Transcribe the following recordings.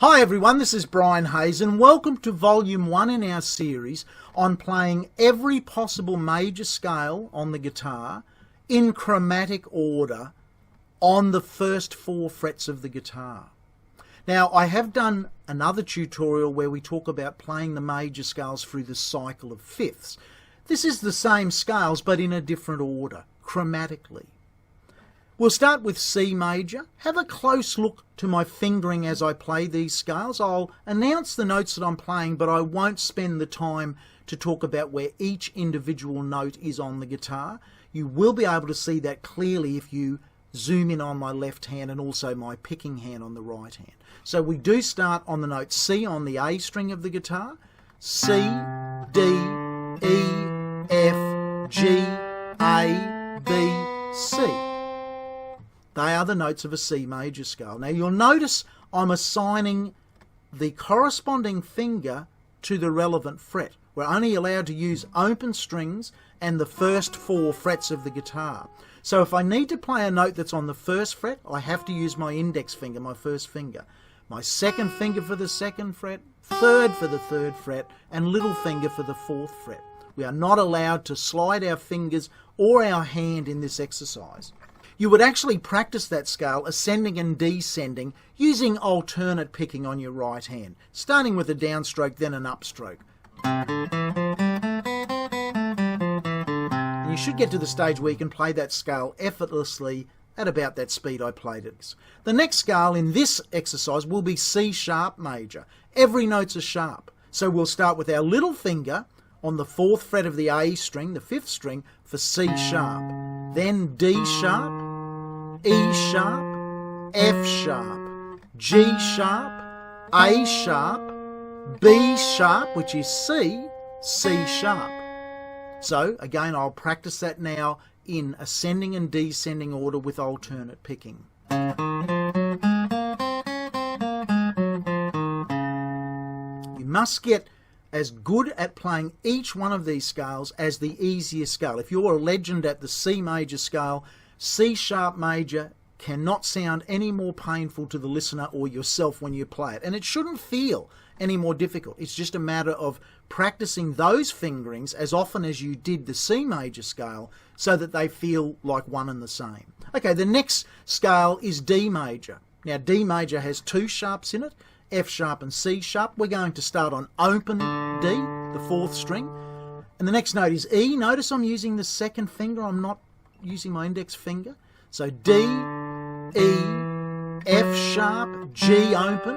Hi everyone, this is Brian Hayes and welcome to Volume 1 in our series on playing every possible major scale on the guitar in chromatic order on the first 4 frets of the guitar. Now, I have done another tutorial where we talk about playing the major scales through the cycle of fifths. This is the same scales but in a different order, chromatically. We'll start with C major. Have a close look to my fingering as I play these scales. I'll announce the notes that I'm playing, but I won't spend the time to talk about where each individual note is on the guitar. You will be able to see that clearly if you zoom in on my left hand and also my picking hand on the right hand. So we do start on the note C on the A string of the guitar. C, D, E, F, G, A, B, C. They are the notes of a C major scale. Now you'll notice I'm assigning the corresponding finger to the relevant fret. We're only allowed to use open strings and the first 4 frets of the guitar. So if I need to play a note that's on the first fret, I have to use my index finger, my first finger. My second finger for the second fret, third for the third fret, and little finger for the 4th fret. We are not allowed to slide our fingers or our hand in this exercise. You would actually practice that scale ascending and descending using alternate picking on your right hand, starting with a downstroke then an upstroke. And you should get to the stage where you can play that scale effortlessly at about that speed I played it. The next scale in this exercise will be C sharp major. Every note's a sharp. So we'll start with our little finger on the 4th fret of the A string, the 5th string, for C sharp. Then D sharp, E sharp, F sharp, G sharp, A sharp, B sharp, which is C, C sharp. So again, I'll practice that now in ascending and descending order with alternate picking. You must get as good at playing each one of these scales as the easiest scale. If you're a legend at the C major scale, C sharp major cannot sound any more painful to the listener or yourself when you play it. And it shouldn't feel any more difficult. It's just a matter of practicing those fingerings as often as you did the C major scale so that they feel like one and the same. Okay, the next scale is D major. Now D major has 2 sharps in it, F sharp and C sharp. We're going to start on open D, the 4th string. And the next note is E. Notice I'm using the second finger. I'm not using my index finger. So D, E, F sharp, G open,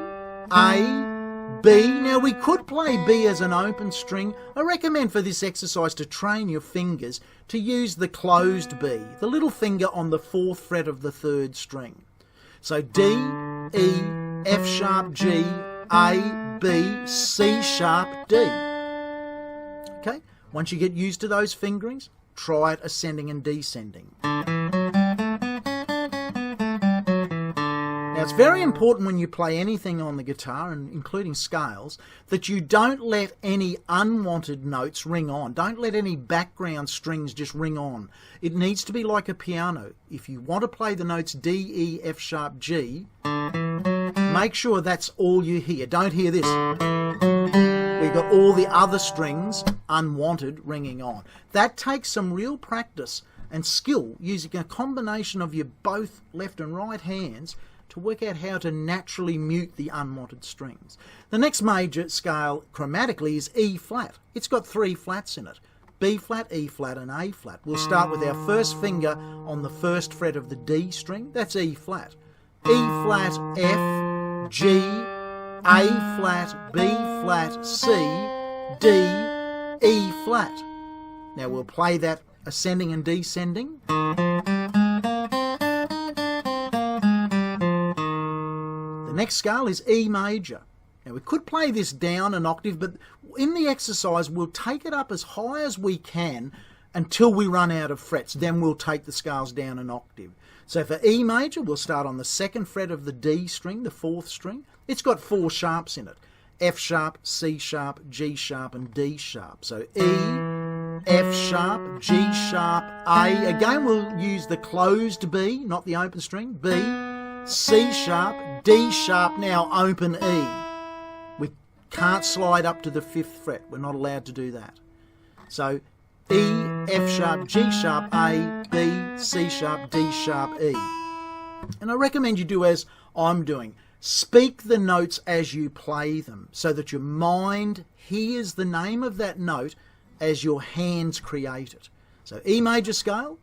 A, B. Now we could play B as an open string. I recommend for this exercise to train your fingers to use the closed B, the little finger on the 4th fret of the 3rd string. So D, E, F sharp, G, A, B, C sharp, D. Okay, once you get used to those fingerings, try it ascending and descending. Now it's very important when you play anything on the guitar, and including scales, that you don't let any unwanted notes ring on. Don't let any background strings just ring on. It needs to be like a piano. If you want to play the notes D, E, F sharp, G, make sure that's all you hear. Don't hear this. We've got all the other strings unwanted ringing on. That takes some real practice and skill using a combination of your both left and right hands to work out how to naturally mute the unwanted strings. The next major scale chromatically is E flat. It's got 3 flats in it. B flat, E flat and A flat. We'll start with our first finger on the 1st fret of the D string. That's E flat. E flat, F, G, A flat, B flat, C, D, E flat. Now we'll play that ascending and descending. The next scale is E major. Now we could play this down an octave, but in the exercise we'll take it up as high as we can until we run out of frets. Then we'll take the scales down an octave. So for E major, we'll start on the 2nd fret of the D string, the 4th string. It's got 4 sharps in it. F sharp, C sharp, G sharp and D sharp. So E, F sharp, G sharp, A. Again we'll use the closed B, not the open string. B, C sharp, D sharp, now open E. We can't slide up to the 5th fret. We're not allowed to do that. So E, F sharp, G sharp, A, B, C sharp, D sharp, E. And I recommend you do as I'm doing. Speak the notes as you play them so that your mind hears the name of that note as your hands create it. So E major scale.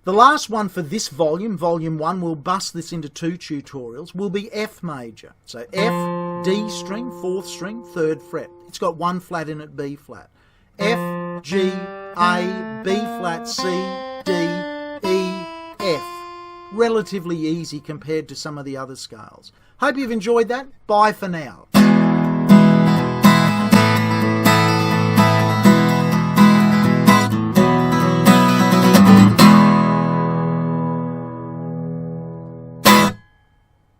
The last one for this volume, volume 1, we'll bust this into 2 tutorials, will be F major. So F, D string, 4th string, 3rd fret. It's got 1 flat in it, B flat. F, G, A, B flat, C, D, E, F. Relatively easy compared to some of the other scales. Hope you've enjoyed that. Bye for now.